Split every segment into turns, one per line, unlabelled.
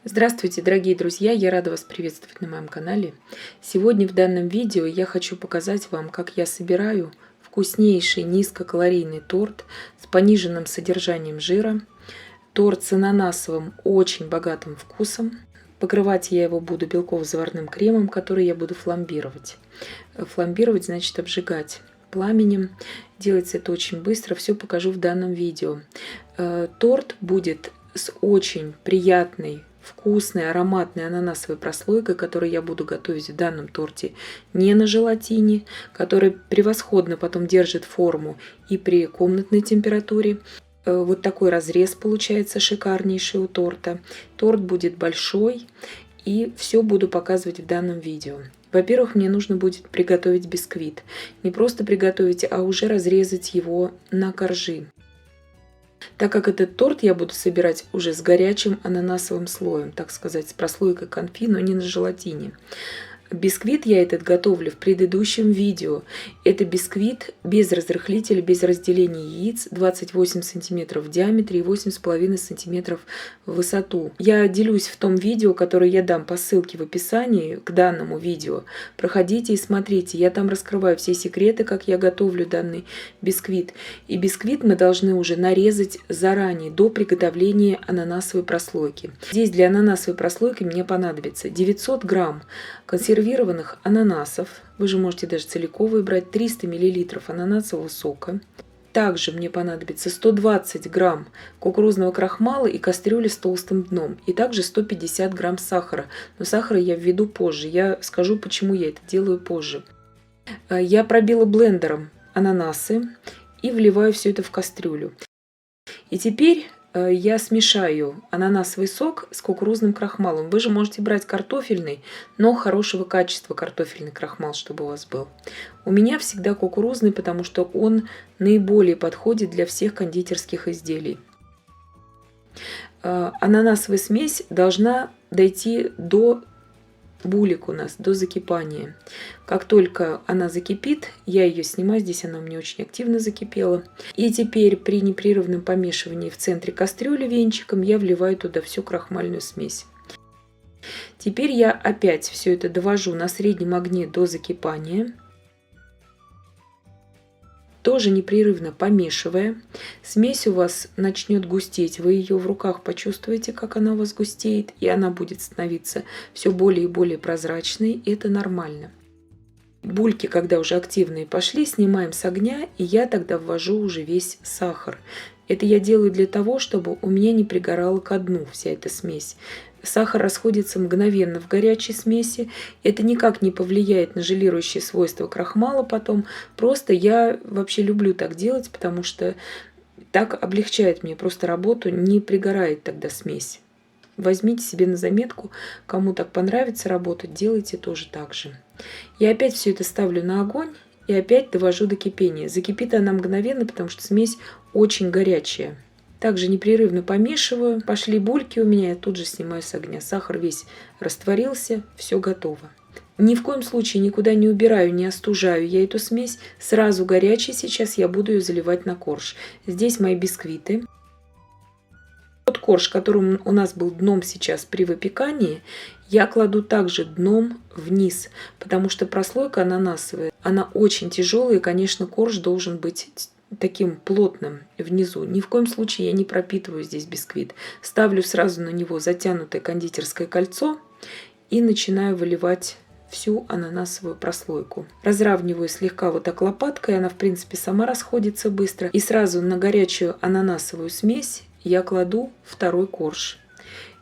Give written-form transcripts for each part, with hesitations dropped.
Здравствуйте, дорогие друзья! Я рада вас приветствовать на моем канале. Сегодня в данном видео я хочу показать вам, как я собираю вкуснейший низкокалорийный торт с пониженным содержанием жира. Торт с ананасовым очень богатым вкусом. Покрывать я его буду белково-заварным кремом, который я буду фламбировать. Фламбировать значит обжигать пламенем. Делается это очень быстро, все покажу в данном видео. Торт будет с очень приятной, вкусной, ароматной ананасовой прослойкой, которую я буду готовить в данном торте не на желатине, который превосходно потом держит форму и при комнатной температуре. Вот такой разрез получается шикарнейший у торта. Торт будет большой, и все буду показывать в данном видео. Во-первых, мне нужно будет приготовить бисквит. Не просто приготовить, а уже разрезать его на коржи. Так как этот торт я буду собирать уже с горячим ананасовым слоем, так сказать, с прослойкой конфи, но не на желатине. Бисквит я этот готовлю в предыдущем видео. Это бисквит без разрыхлителя, без разделения яиц, 28 см в диаметре и 8,5 см в высоту. Я делюсь в том видео, которое я дам по ссылке в описании к данному видео. Проходите и смотрите. Я там раскрываю все секреты, как я готовлю данный бисквит. И бисквит мы должны уже нарезать заранее, до приготовления ананасовой прослойки. Здесь для ананасовой прослойки мне понадобится 900 грамм консервированных ананасов, вы же можете даже целиковые брать, 300 мл ананасового сока. Также мне понадобится 120 грамм кукурузного крахмала и кастрюля с толстым дном. И также 150 грамм сахара. Но сахара я введу позже. Я скажу, почему я это делаю позже. Я пробила блендером ананасы и вливаю все это в кастрюлю. И теперь я смешаю ананасовый сок с кукурузным крахмалом. Вы же можете брать картофельный, но хорошего качества картофельный крахмал, чтобы у вас был. У меня всегда кукурузный, потому что он наиболее подходит для всех кондитерских изделий. Ананасовая смесь должна дойти до булек у нас, до закипания. Как только она закипит, я ее снимаю. Здесь она у меня очень активно закипела. И теперь при непрерывном помешивании в центре кастрюли венчиком я вливаю туда всю крахмальную смесь. Теперь я опять все это довожу на среднем огне до закипания. Тоже непрерывно помешивая. Смесь у вас начнет густеть. Вы ее в руках почувствуете, как она у вас густеет. И она будет становиться все более и более прозрачной. Это нормально. Бульки, когда уже активные пошли, снимаем с огня. И я тогда ввожу уже весь сахар. Это я делаю для того, чтобы у меня не пригорала ко дну вся эта смесь. Сахар расходится мгновенно в горячей смеси. Это никак не повлияет на желирующие свойства крахмала потом. Просто я вообще люблю так делать, потому что так облегчает мне просто работу, не пригорает тогда смесь. Возьмите себе на заметку, кому так понравится работать, делайте тоже так же. Я опять все это ставлю на огонь и опять довожу до кипения. Закипит она мгновенно, потому что смесь очень горячая. Также непрерывно помешиваю. Пошли бульки у меня, я тут же снимаю с огня. Сахар весь растворился, все готово. Ни в коем случае никуда не убираю, не остужаю я эту смесь. Сразу горячей сейчас я буду ее заливать на корж. Здесь мои бисквиты. Тот корж, который у нас был дном сейчас при выпекании, я кладу также дном вниз, потому что прослойка ананасовая, она очень тяжелая, и, конечно, корж должен быть таким плотным внизу. Ни в коем случае я не пропитываю здесь бисквит. Ставлю сразу на него затянутое кондитерское кольцо и начинаю выливать всю ананасовую прослойку. Разравниваю слегка вот так лопаткой, она в принципе сама расходится быстро. И сразу на горячую ананасовую смесь я кладу второй корж.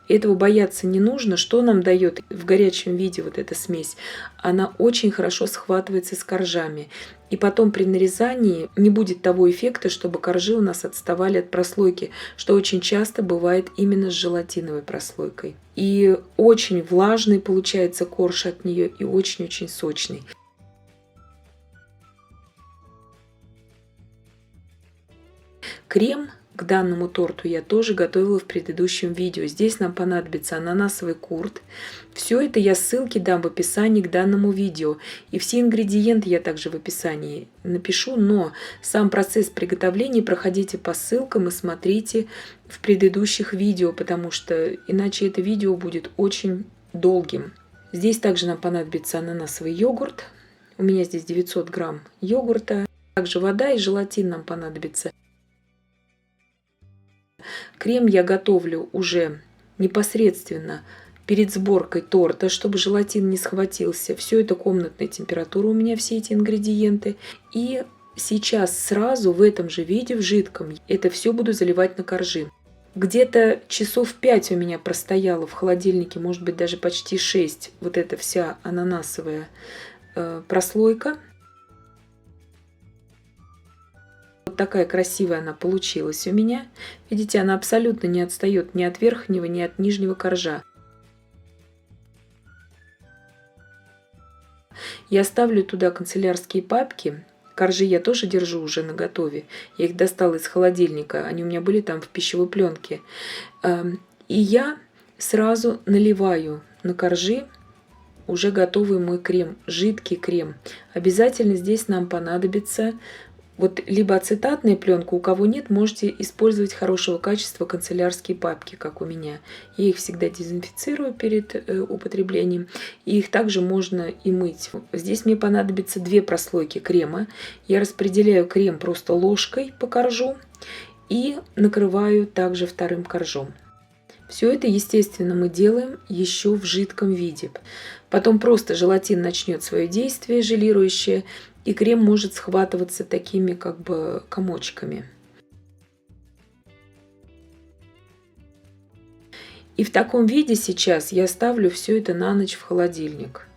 Этого бояться не нужно. Что нам дает в горячем виде вот эта смесь? Она очень хорошо схватывается с коржами. И потом при нарезании не будет того эффекта, чтобы коржи у нас отставали от прослойки, что очень часто бывает именно с желатиновой прослойкой. И очень влажный получается корж от нее и очень-очень сочный. Крем к данному торту я тоже готовила в предыдущем видео. Здесь нам понадобится ананасовый курт. Все это я ссылки дам в описании к данному видео. И все ингредиенты я также в описании напишу. Но сам процесс приготовления проходите по ссылкам и смотрите в предыдущих видео, потому что иначе это видео будет очень долгим. Здесь также нам понадобится ананасовый йогурт. У меня здесь 900 грамм йогурта. Также вода и желатин нам понадобится. Крем я готовлю уже непосредственно перед сборкой торта, чтобы желатин не схватился. Все это комнатная температура у меня, все эти ингредиенты. И сейчас сразу в этом же виде, в жидком, это все буду заливать на коржи. Где-то часов 5 у меня простояло в холодильнике, может быть даже почти 6, вот эта вся ананасовая прослойка. Вот такая красивая она получилась у меня. Видите, она абсолютно не отстает ни от верхнего, ни от нижнего коржа. Я ставлю туда канцелярские папки. Коржи я тоже держу уже наготове. Я их достала из холодильника. Они у меня были там в пищевой пленке. И я сразу наливаю на коржи уже готовый мой крем, жидкий крем. Обязательно здесь нам понадобится вот либо ацетатная пленка, у кого нет, можете использовать хорошего качества канцелярские папки, как у меня. Я их всегда дезинфицирую перед употреблением. И их также можно и мыть. Здесь мне понадобится 2 прослойки крема. Я распределяю крем просто ложкой по коржу и накрываю также вторым коржом. Все это, естественно, мы делаем еще в жидком виде. Потом просто желатин начнет свое действие желирующее, и крем может схватываться такими как бы комочками. И в таком виде сейчас я ставлю все это на ночь в холодильник.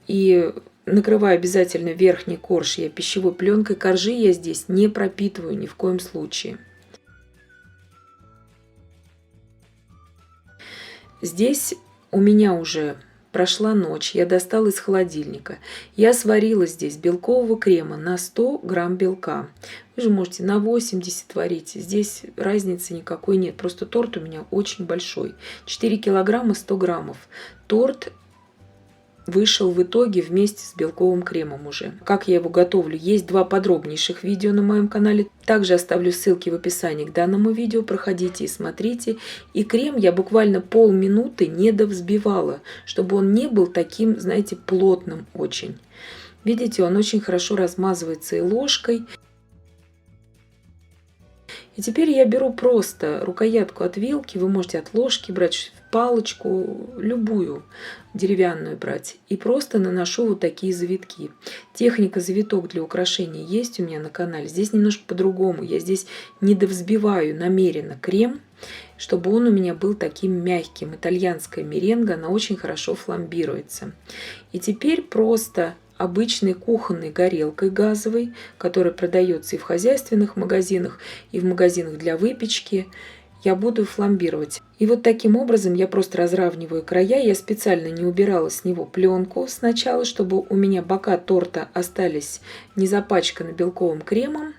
И накрываю обязательно верхний корж я пищевой пленкой. Коржи я здесь не пропитываю ни в коем случае. Здесь у меня уже прошла ночь, я достала из холодильника. Я сварила здесь белкового крема на 100 грамм белка. Вы же можете на 80 варить, здесь разницы никакой нет. Просто торт у меня очень большой. 4 килограмма 100 граммов. Торт вышел в итоге вместе с белковым кремом уже. Как я его готовлю, есть 2 подробнейших видео на моем канале. Также оставлю ссылки в описании к данному видео. Проходите и смотрите. И крем я буквально полминуты не довзбивала, чтобы он не был таким, знаете, плотным очень. Видите, он очень хорошо размазывается и ложкой. И теперь я беру просто рукоятку от вилки, вы можете от ложки брать, палочку, любую деревянную брать, и просто наношу вот такие завитки. Техника завиток для украшения есть у меня на канале. Здесь немножко по-другому. Я здесь не довзбиваю намеренно крем, чтобы он у меня был таким мягким. Итальянская меренга, она очень хорошо фламбируется. И теперь просто обычной кухонной горелкой газовой, которая продается и в хозяйственных магазинах, и в магазинах для выпечки, я буду фламбировать. И вот таким образом я просто разравниваю края. Я специально не убирала с него пленку сначала, чтобы у меня бока торта остались не запачканы белковым кремом.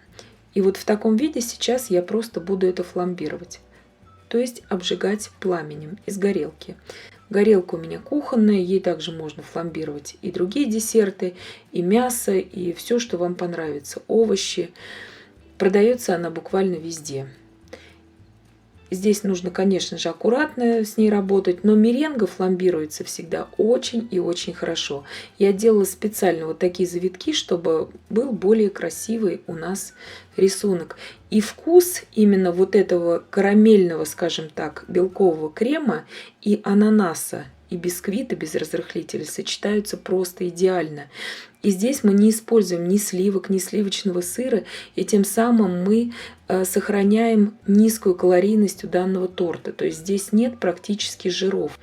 И вот в таком виде сейчас я просто буду это фламбировать. То есть обжигать пламенем из горелки. Горелка у меня кухонная, ей также можно фламбировать и другие десерты, и мясо, и все, что вам понравится. Овощи. Продается она буквально везде. Здесь нужно, конечно же, аккуратно с ней работать, но меренга фламбируется всегда очень и очень хорошо. Я делала специально вот такие завитки, чтобы был более красивый у нас рисунок. И вкус именно вот этого карамельного, скажем так, белкового крема и ананаса, и бисквита без разрыхлителя сочетаются просто идеально. И здесь мы не используем ни сливок, ни сливочного сыра, и тем самым мы сохраняем низкую калорийность у данного торта. То есть здесь нет практически жиров.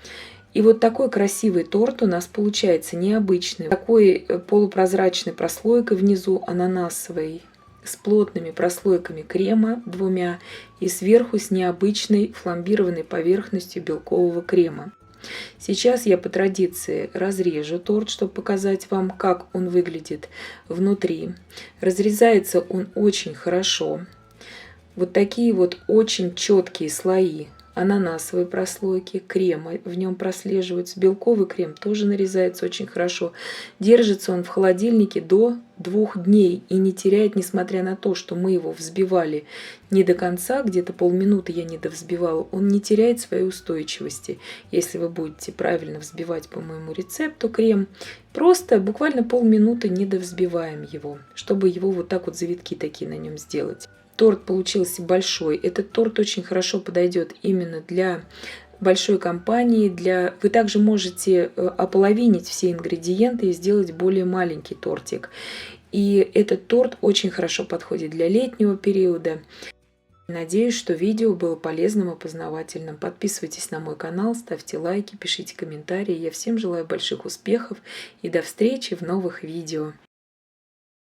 И вот такой красивый торт у нас получается необычный. Такой полупрозрачной прослойкой внизу ананасовой, с плотными прослойками крема 2 и сверху с необычной фламбированной поверхностью белкового крема. Сейчас я по традиции разрежу торт, чтобы показать вам, как он выглядит внутри. Разрезается он очень хорошо. вот такие вот очень четкие слои ананасовой прослойки, крема в нем прослеживается, белковый крем тоже нарезается очень хорошо. Держится он в холодильнике до 2 дней и не теряет, несмотря на то, что мы его взбивали не до конца, где-то полминуты я не довзбивала, он не теряет своей устойчивости. Если вы будете правильно взбивать по моему рецепту крем, просто буквально полминуты не довзбиваем его, чтобы его вот так вот завитки такие на нем сделать. Торт получился большой. Этот торт очень хорошо подойдет именно для большой компании. Вы также можете ополовинить все ингредиенты и сделать более маленький тортик. И этот торт очень хорошо подходит для летнего периода. Надеюсь, что видео было полезным и познавательным. Подписывайтесь на мой канал, ставьте лайки, пишите комментарии. Я всем желаю больших успехов и до встречи в новых видео.